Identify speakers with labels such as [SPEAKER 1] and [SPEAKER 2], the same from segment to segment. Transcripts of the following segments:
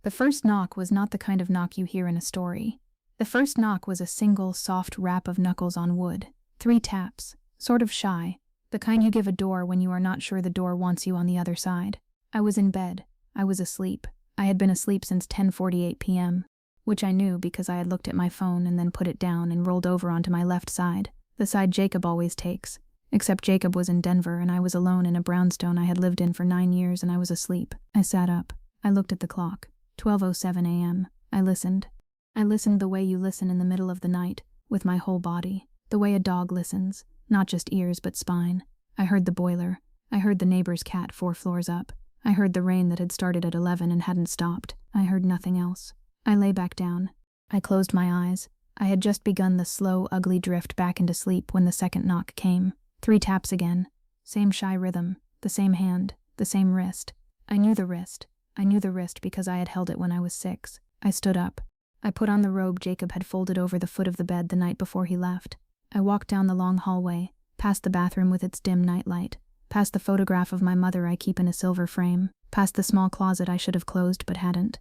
[SPEAKER 1] The first knock was not the kind of knock you hear in a story. The first knock was a single, soft rap of knuckles on wood. 3 taps, sort of shy, the kind you give a door when you are not sure the door wants you on the other side. I was in bed. I was asleep. I had been asleep since 10:48 p.m., which I knew because I had looked at my phone and then put it down and rolled over onto my left side, the side Jacob always takes. Except Jacob was in Denver and I was alone in a brownstone I had lived in for 9 years and I was asleep. I sat up. I looked at the clock. 12:07 a.m. I listened. I listened the way you listen in the middle of the night, with my whole body, the way a dog listens, not just ears but spine. I heard the boiler. I heard the neighbor's cat 4 floors up. I heard the rain that had started at 11 and hadn't stopped. I heard nothing else. I lay back down. I closed my eyes. I had just begun the slow, ugly drift back into sleep when the second knock came. 3 taps again. Same shy rhythm. The same hand. The same wrist. I knew the wrist. I knew the wrist because I had held it when I was 6. I stood up. I put on the robe Jacob had folded over the foot of the bed the night before he left. I walked down the long hallway, past the bathroom with its dim nightlight, past the photograph of my mother I keep in a silver frame, past the small closet I should have closed but hadn't.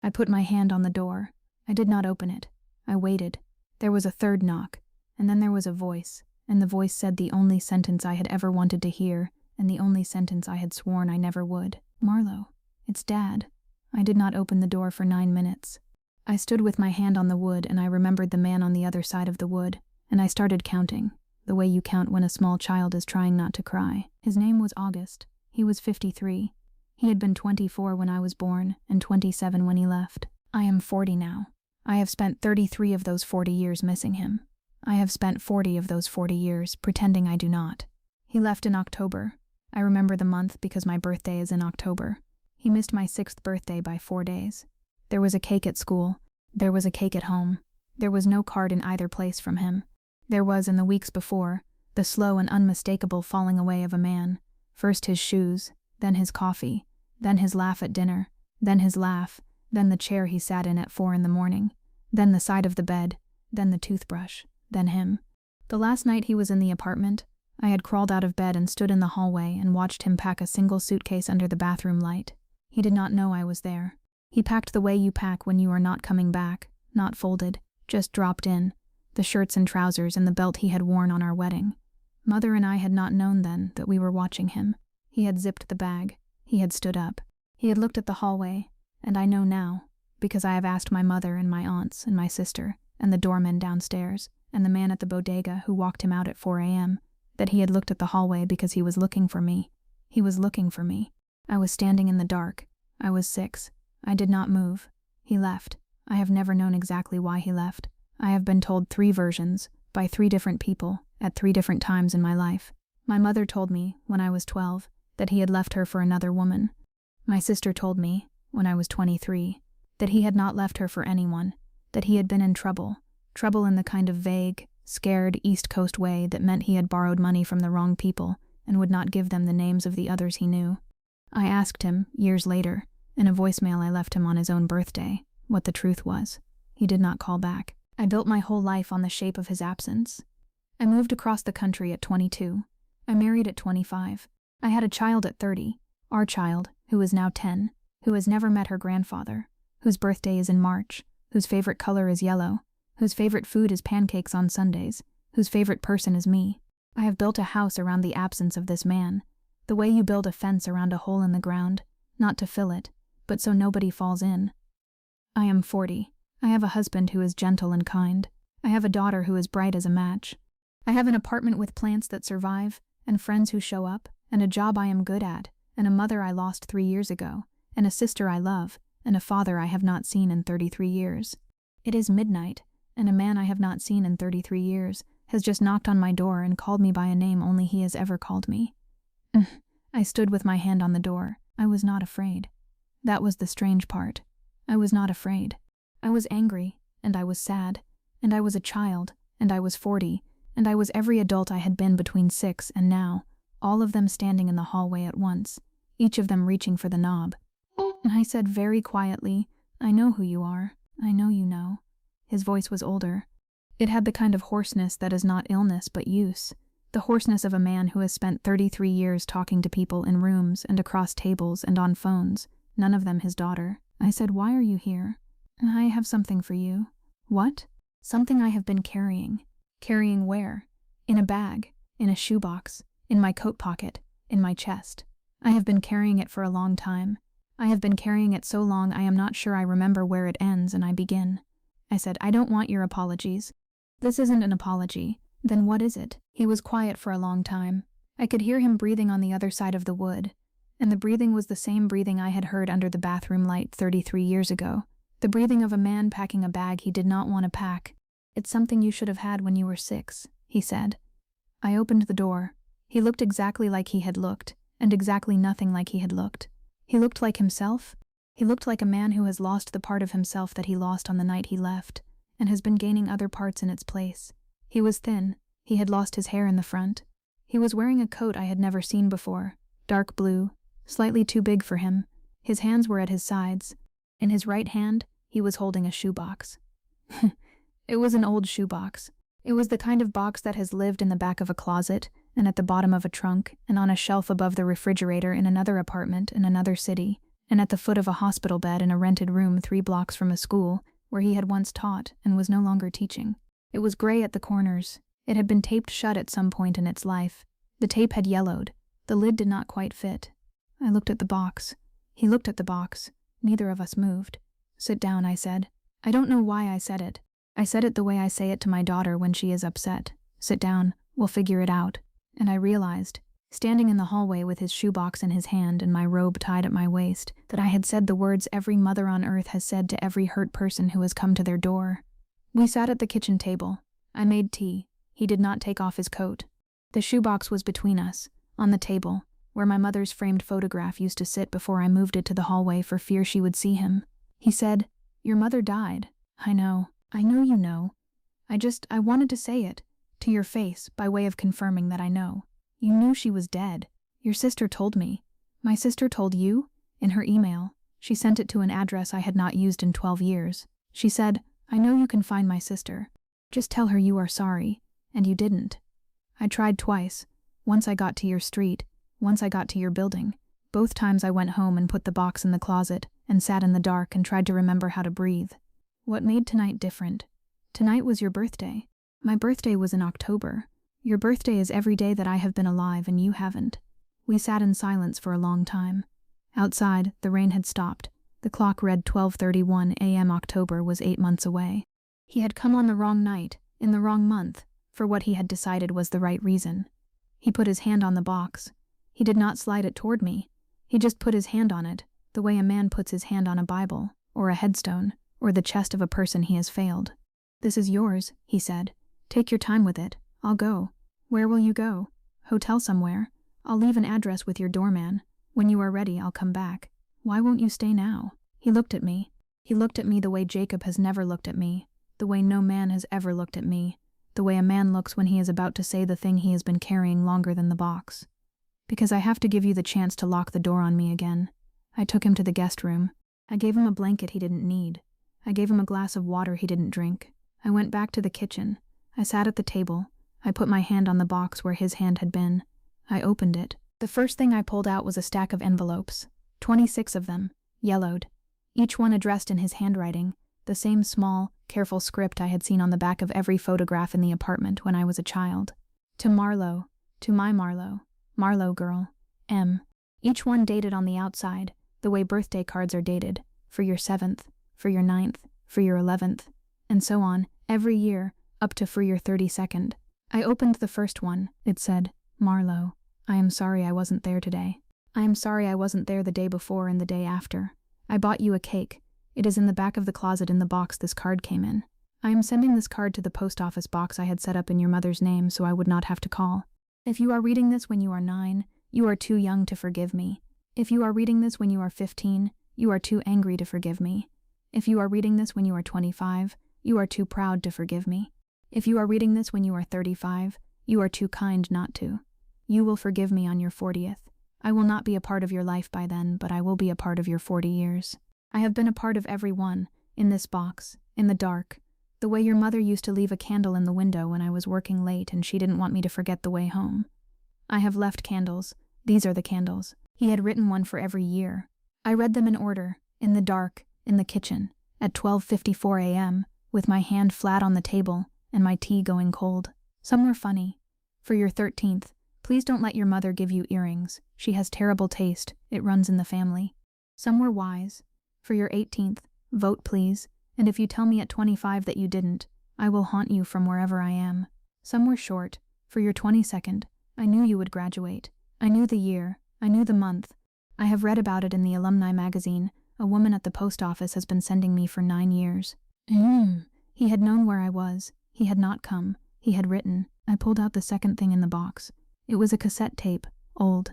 [SPEAKER 1] I put my hand on the door. I did not open it. I waited. There was a third knock, and then there was a voice, and the voice said the only sentence I had ever wanted to hear, and the only sentence I had sworn I never would. Marlo. It's Dad. I did not open the door for 9 minutes. I stood with my hand on the wood and I remembered the man on the other side of the wood, and I started counting, the way you count when a small child is trying not to cry. His name was August. He was 53. He had been 24 when I was born and 27 when he left. I am 40 now. I have spent 33 of those 40 years missing him. I have spent 40 of those 40 years pretending I do not. He left in October. I remember the month because my birthday is in October. He missed my 6th birthday by 4 days. There was a cake at school. There was a cake at home. There was no card in either place from him. There was, in the weeks before, the slow and unmistakable falling away of a man. First his shoes, then his coffee, then his laugh at dinner, then his laugh, then the chair he sat in at 4 in the morning, then the side of the bed, then the toothbrush, then him. The last night he was in the apartment, I had crawled out of bed and stood in the hallway and watched him pack a single suitcase under the bathroom light. He did not know I was there. He packed the way you pack when you are not coming back, not folded, just dropped in, the shirts and trousers and the belt he had worn on our wedding. Mother and I had not known then that we were watching him. He had zipped the bag. He had stood up. He had looked at the hallway, and I know now, because I have asked my mother and my aunts and my sister and the doorman downstairs and the man at the bodega who walked him out at 4 a.m., that he had looked at the hallway because he was looking for me. He was looking for me. I was standing in the dark. I was 6. I did not move. He left. I have never known exactly why he left. I have been told 3 versions, by 3 different people, at 3 different times in my life. My mother told me, when I was 12, that he had left her for another woman. My sister told me, when I was 23, that he had not left her for anyone, that he had been in trouble in the kind of vague, scared East Coast way that meant he had borrowed money from the wrong people and would not give them the names of the others he knew. I asked him, years later, in a voicemail I left him on his own birthday, what the truth was. He did not call back. I built my whole life on the shape of his absence. I moved across the country at 22. I married at 25. I had a child at 30, our child, who is now 10, who has never met her grandfather, whose birthday is in March, whose favorite color is yellow, whose favorite food is pancakes on Sundays, whose favorite person is me. I have built a house around the absence of this man, the way you build a fence around a hole in the ground, not to fill it, but so nobody falls in. I am 40. I have a husband who is gentle and kind. I have a daughter who is bright as a match. I have an apartment with plants that survive, and friends who show up, and a job I am good at, and a mother I lost 3 years ago, and a sister I love, and a father I have not seen in 33 years. It is midnight, and a man I have not seen in 33 years has just knocked on my door and called me by a name only he has ever called me. I stood with my hand on the door. I was not afraid. That was the strange part. I was not afraid. I was angry, and I was sad, and I was a child, and I was 40, and I was every adult I had been between 6 and now, all of them standing in the hallway at once, each of them reaching for the knob. And I said very quietly, "I know who you are. I know you know." His voice was older. It had the kind of hoarseness that is not illness but use, the hoarseness of a man who has spent 33 years talking to people in rooms and across tables and on phones, none of them his daughter, I said, "Why are you here?" "I have something for you." "What?" "Something I have been carrying." "Carrying where?" "In a bag, in a shoebox, in my coat pocket, in my chest. I have been carrying it for a long time. I have been carrying it so long I am not sure I remember where it ends and I begin." I said, "I don't want your apologies." "This isn't an apology." "Then what is it?" He was quiet for a long time. I could hear him breathing on the other side of the wood, and the breathing was the same breathing I had heard under the bathroom light 33 years ago. The breathing of a man packing a bag he did not want to pack. "It's something you should have had when you were 6, he said. I opened the door. He looked exactly like he had looked, and exactly nothing like he had looked. He looked like himself. He looked like a man who has lost the part of himself that he lost on the night he left, and has been gaining other parts in its place. He was thin. He had lost his hair in the front. He was wearing a coat I had never seen before, dark blue, slightly too big for him. His hands were at his sides. In his right hand, he was holding a shoebox. It was an old shoebox. It was the kind of box that has lived in the back of a closet, and at the bottom of a trunk, and on a shelf above the refrigerator in another apartment in another city, and at the foot of a hospital bed in a rented room 3 blocks from a school where he had once taught and was no longer teaching. It was gray at the corners. It had been taped shut at some point in its life. The tape had yellowed. The lid did not quite fit. I looked at the box. He looked at the box. Neither of us moved. "Sit down," I said. I don't know why I said it. I said it the way I say it to my daughter when she is upset. "Sit down. We'll figure it out." And I realized, standing in the hallway with his shoebox in his hand and my robe tied at my waist, that I had said the words every mother on earth has said to every hurt person who has come to their door. We sat at the kitchen table. I made tea. He did not take off his coat. The shoebox was between us, on the table, where my mother's framed photograph used to sit before I moved it to the hallway for fear she would see him. He said, "Your mother died." "I know. I know you know. I wanted to say it, to your face, by way of confirming that I know. You knew she was dead. Your sister told me." "My sister told you?" In her email. She sent it to an address I had not used in 12 years. She said, "I know you can find my sister. Just tell her you are sorry." And you didn't. I tried twice. Once I got to your street. Once I got to your building. Both times I went home and put the box in the closet and sat in the dark and tried to remember how to breathe. What made tonight different? Tonight was your birthday. My birthday was in October. Your birthday is every day that I have been alive and you haven't. We sat in silence for a long time. Outside, the rain had stopped. The clock read 12:31 a.m. October was 8 months away. He had come on the wrong night, in the wrong month, for what he had decided was the right reason. He put his hand on the box. He did not slide it toward me. He just put his hand on it, the way a man puts his hand on a Bible, or a headstone, or the chest of a person he has failed. "This is yours," he said. "Take your time with it. I'll go." "Where will you go?" "Hotel somewhere. I'll leave an address with your doorman. When you are ready, I'll come back." "Why won't you stay now?" He looked at me. He looked at me the way Jacob has never looked at me, the way no man has ever looked at me, the way a man looks when he is about to say the thing he has been carrying longer than the box. "Because I have to give you the chance to lock the door on me again." I took him to the guest room. I gave him a blanket he didn't need. I gave him a glass of water he didn't drink. I went back to the kitchen. I sat at the table. I put my hand on the box where his hand had been. I opened it. The first thing I pulled out was a stack of envelopes. 26 of them, yellowed. Each one addressed in his handwriting, the same small, careful script I had seen on the back of every photograph in the apartment when I was a child. "To Marlowe, to my Marlowe, Marlowe girl, M." Each one dated on the outside, the way birthday cards are dated, for your 7th, for your 9th, for your 11th, and so on, every year, up to for your 32nd. I opened the first one. It said, "Marlowe, I am sorry I wasn't there today. I am sorry I wasn't there the day before and the day after. I bought you a cake. It is in the back of the closet in the box this card came in. I am sending this card to the post office box I had set up in your mother's name so I would not have to call. If you are reading this when you are 9, you are too young to forgive me. If you are reading this when you are 15, you are too angry to forgive me. If you are reading this when you are 25, you are too proud to forgive me. If you are reading this when you are 35, you are too kind not to. You will forgive me on your 40th. I will not be a part of your life by then, but I will be a part of your 40 years. I have been a part of every one, in this box, in the dark, the way your mother used to leave a candle in the window when I was working late and she didn't want me to forget the way home. I have left candles. These are the candles. He had written one for every year. I read them in order, in the dark, in the kitchen, at 12:54 a.m., with my hand flat on the table and my tea going cold. Some were funny. For your 13th, please don't let your mother give you earrings. She has terrible taste. It runs in the family. Some were wise. For your 18th, vote please, and if you tell me at 25 that you didn't, I will haunt you from wherever I am. Some were short. For your 22nd, I knew you would graduate. I knew the year. I knew the month. I have read about it in the alumni magazine. A woman at the post office has been sending me for 9 years. He had known where I was. He had not come. He had written. I pulled out the second thing in the box. It was a cassette tape, old.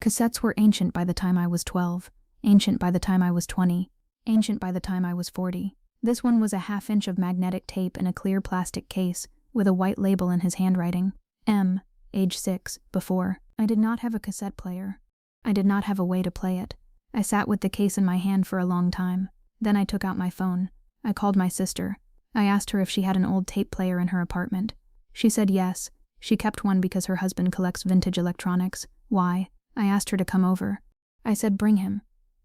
[SPEAKER 1] Cassettes were ancient by the time I was 12, ancient by the time I was 20, ancient by the time I was 40. This one was a half-inch of magnetic tape in a clear plastic case, with a white label in his handwriting. M, age 6, before. I did not have a cassette player. I did not have a way to play it. I sat with the case in my hand for a long time. Then I took out my phone. I called my sister. I asked her if she had an old tape player in her apartment. She said yes. She kept one because her husband collects vintage electronics. Why? I asked her to come over. I said bring him.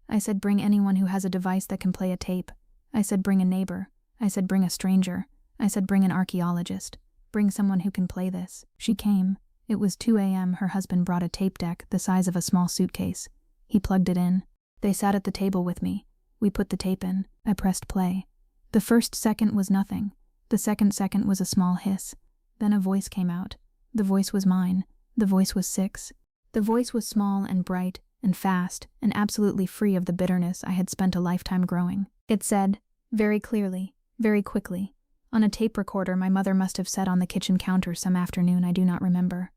[SPEAKER 1] I said bring anyone who has a device that can play a tape. I said bring a neighbor. I said bring a stranger. I said bring an archaeologist. Bring someone who can play this. She came. It was 2 a.m. Her husband brought a tape deck the size of a small suitcase. He plugged it in. They sat at the table with me. We put the tape in. I pressed play. The first second was nothing. The second was a small hiss. Then a voice came out. The voice was mine. The voice was 6. The voice was small and bright and fast and absolutely free of the bitterness I had spent a lifetime growing. It said, very clearly, very quickly, on a tape recorder my mother must have set on the kitchen counter some afternoon I do not remember.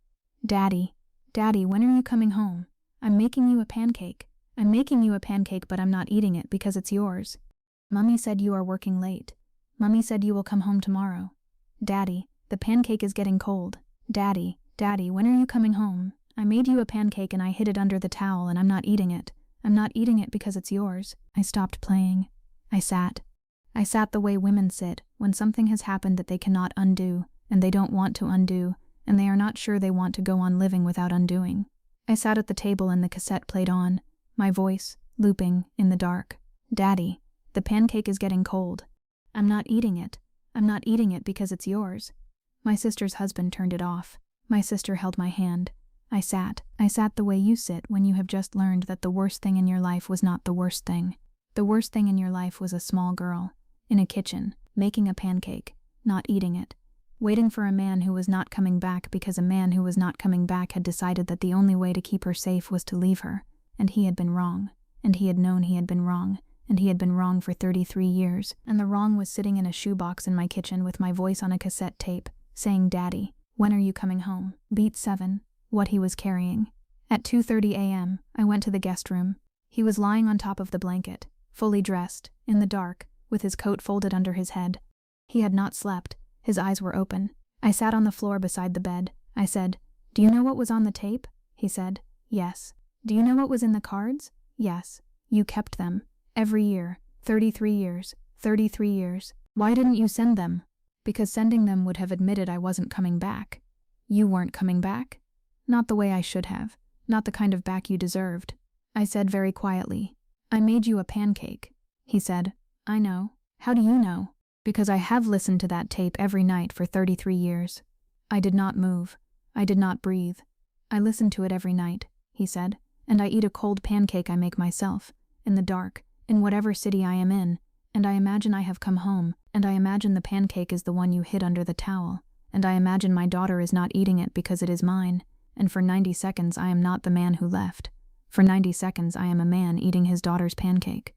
[SPEAKER 1] Daddy, Daddy, when are you coming home? I'm making you a pancake. I'm making you a pancake, but I'm not eating it because it's yours. Mummy said you are working late. Mummy said you will come home tomorrow. Daddy, the pancake is getting cold. Daddy, Daddy, when are you coming home? I made you a pancake and I hid it under the towel and I'm not eating it. I'm not eating it because it's yours. I stopped playing. I sat. I sat the way women sit when something has happened that they cannot undo, and they don't want to undo, and they are not sure they want to go on living without undoing. I sat at the table and the cassette played on, my voice, looping, in the dark. Daddy, the pancake is getting cold. I'm not eating it. I'm not eating it because it's yours. My sister's husband turned it off. My sister held my hand. I sat the way you sit when you have just learned that the worst thing in your life was not the worst thing. The worst thing in your life was a small girl, in a kitchen, making a pancake, not eating it, waiting for a man who was not coming back because a man who was not coming back had decided that the only way to keep her safe was to leave her, and he had been wrong, and he had known he had been wrong, and he had been wrong for 33 years, and the wrong was sitting in a shoebox in my kitchen with my voice on a cassette tape, saying, Daddy, when are you coming home? Beat 7, what he was carrying. At 2:30 a.m., I went to the guest room. He was lying on top of the blanket, fully dressed, in the dark, with his coat folded under his head. He had not slept. His eyes were open. I sat on the floor beside the bed. I said, Do you know what was on the tape? He said, Yes. Do you know what was in the cards? Yes. You kept them. Every year. 33 years. 33 years. Why didn't you send them? Because sending them would have admitted I wasn't coming back. You weren't coming back? Not the way I should have. Not the kind of back you deserved. I said very quietly, I made you a pancake. He said, I know. How do you know? Because I have listened to that tape every night for 33 years. I did not move. I did not breathe. I listened to it every night, he said, and I eat a cold pancake I make myself, in the dark, in whatever city I am in, and I imagine I have come home, and I imagine the pancake is the one you hid under the towel, and I imagine my daughter is not eating it because it is mine, and for 90 seconds I am not the man who left. For 90 seconds I am a man eating his daughter's pancake.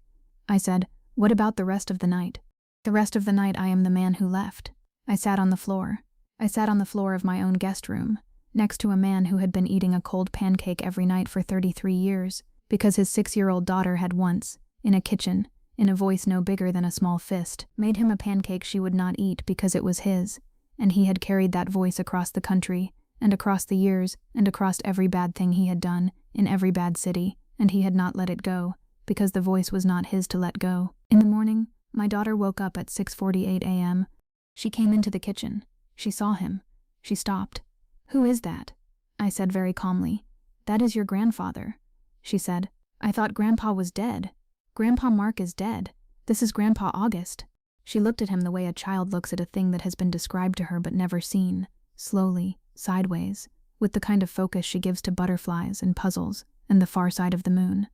[SPEAKER 1] I said, What about the rest of the night? The rest of the night I am the man who left. I sat on the floor. I sat on the floor of my own guest room, next to a man who had been eating a cold pancake every night for 33 years, because his 6-year-old daughter had once, in a kitchen, in a voice no bigger than a small fist, made him a pancake she would not eat because it was his, and he had carried that voice across the country, and across the years, and across every bad thing he had done, in every bad city, and he had not let it go, because the voice was not his to let go. In the morning, my daughter woke up at 6:48 a.m. She came into the kitchen. She saw him. She stopped. Who is that? I said very calmly. That is your grandfather. She said, I thought Grandpa was dead. Grandpa Mark is dead. This is Grandpa August." She looked at him the way a child looks at a thing that has been described to her but never seen, slowly, sideways, with the kind of focus she gives to butterflies and puzzles and the far side of the moon.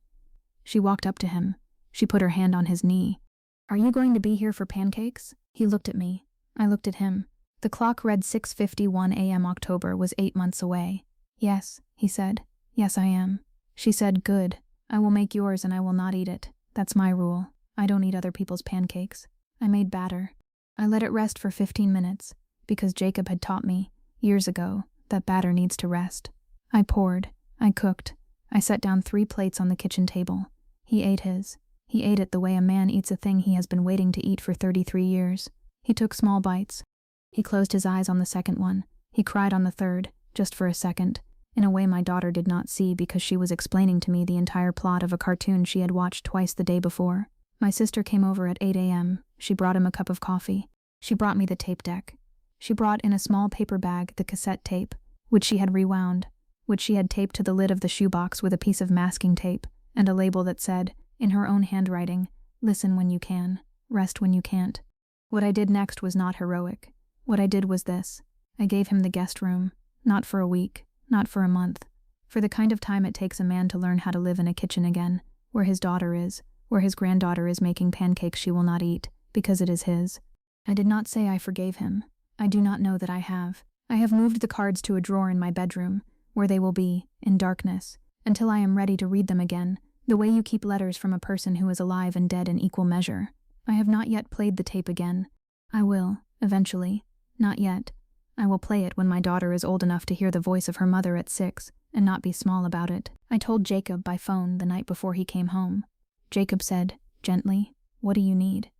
[SPEAKER 1] She walked up to him. She put her hand on his knee. "Are you going to be here for pancakes?" He looked at me. I looked at him. The clock read 6:51 a.m. October was 8 months away. "Yes," he said. "Yes, I am." She said, "Good. I will make yours and I will not eat it. That's my rule. I don't eat other people's pancakes." I made batter. I let it rest for 15 minutes, because Jacob had taught me, years ago, that batter needs to rest. I poured. I cooked. I set down 3 plates on the kitchen table. He ate his. He ate it the way a man eats a thing he has been waiting to eat for 33 years. He took small bites. He closed his eyes on the second one. He cried on the third, just for a second, in a way my daughter did not see because she was explaining to me the entire plot of a cartoon she had watched twice the day before. My sister came over at 8 a.m. She brought him a cup of coffee. She brought me the tape deck. She brought in a small paper bag the cassette tape, which she had rewound, which she had taped to the lid of the shoebox with a piece of masking tape, and a label that said, in her own handwriting, "Listen when you can, rest when you can't." What I did next was not heroic. What I did was this. I gave him the guest room, not for a week, not for a month, for the kind of time it takes a man to learn how to live in a kitchen again, where his daughter is, where his granddaughter is making pancakes she will not eat, because it is his. I did not say I forgave him. I do not know that I have. I have moved the cards to a drawer in my bedroom, where they will be, in darkness, until I am ready to read them again, the way you keep letters from a person who is alive and dead in equal measure. I have not yet played the tape again. I will, eventually. Not yet. I will play it when my daughter is old enough to hear the voice of her mother at 6, and not be small about it. I told Jacob by phone the night before he came home. Jacob said, gently, "What do you need?"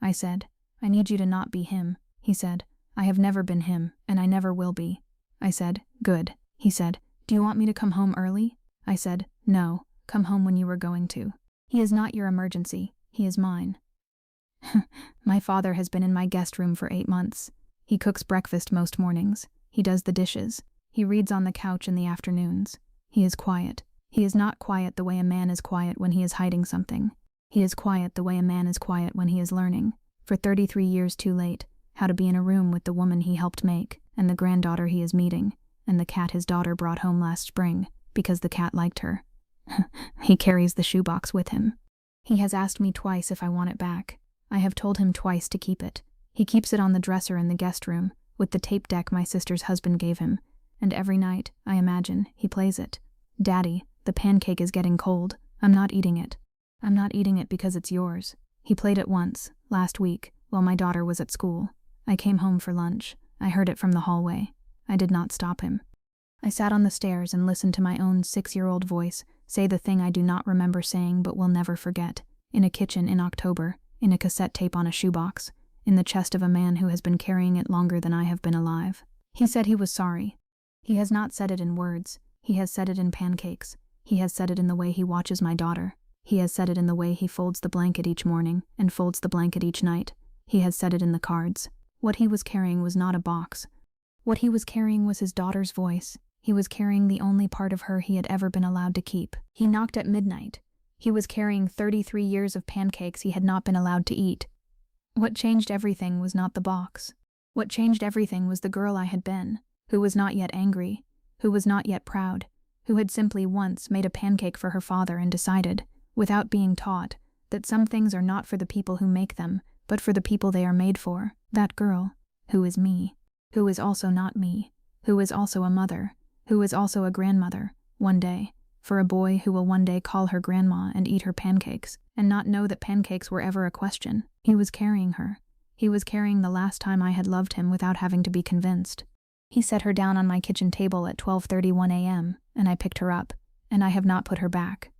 [SPEAKER 1] I said, "I need you to not be him." He said, "I have never been him, and I never will be." I said, "Good." He said, "Do you want me to come home early?" I said, "No, come home when you were going to. He is not your emergency, he is mine." My father has been in my guest room for 8 months. He cooks breakfast most mornings. He does the dishes. He reads on the couch in the afternoons. He is quiet. He is not quiet the way a man is quiet when he is hiding something. He is quiet the way a man is quiet when he is learning, for 33 years too late, how to be in a room with the woman he helped make, and the granddaughter he is meeting, and the cat his daughter brought home last spring, because the cat liked her. He carries the shoebox with him. He has asked me twice if I want it back. I have told him twice to keep it. He keeps it on the dresser in the guest room, with the tape deck my sister's husband gave him, and every night, I imagine, he plays it. "Daddy, the pancake is getting cold. I'm not eating it. I'm not eating it because it's yours." He played it once, last week, while my daughter was at school. I came home for lunch. I heard it from the hallway. I did not stop him. I sat on the stairs and listened to my own 6-year-old voice say the thing I do not remember saying but will never forget, in a kitchen in October, in a cassette tape on a shoebox, in the chest of a man who has been carrying it longer than I have been alive. He said he was sorry. He has not said it in words. He has said it in pancakes. He has said it in the way he watches my daughter. He has said it in the way he folds the blanket each morning and folds the blanket each night. He has said it in the cards. What he was carrying was not a box. What he was carrying was his daughter's voice. He was carrying the only part of her he had ever been allowed to keep. He knocked at midnight. He was carrying 33 years of pancakes he had not been allowed to eat. What changed everything was not the box. What changed everything was the girl I had been, who was not yet angry, who was not yet proud, who had simply once made a pancake for her father and decided, without being taught, that some things are not for the people who make them, but for the people they are made for. That girl, who is me, who is also not me, who is also a mother, who is also a grandmother, one day, for a boy who will one day call her grandma and eat her pancakes, and not know that pancakes were ever a question. He was carrying her. He was carrying the last time I had loved him without having to be convinced. He set her down on my kitchen table at 12:31 a.m., and I picked her up, and I have not put her back.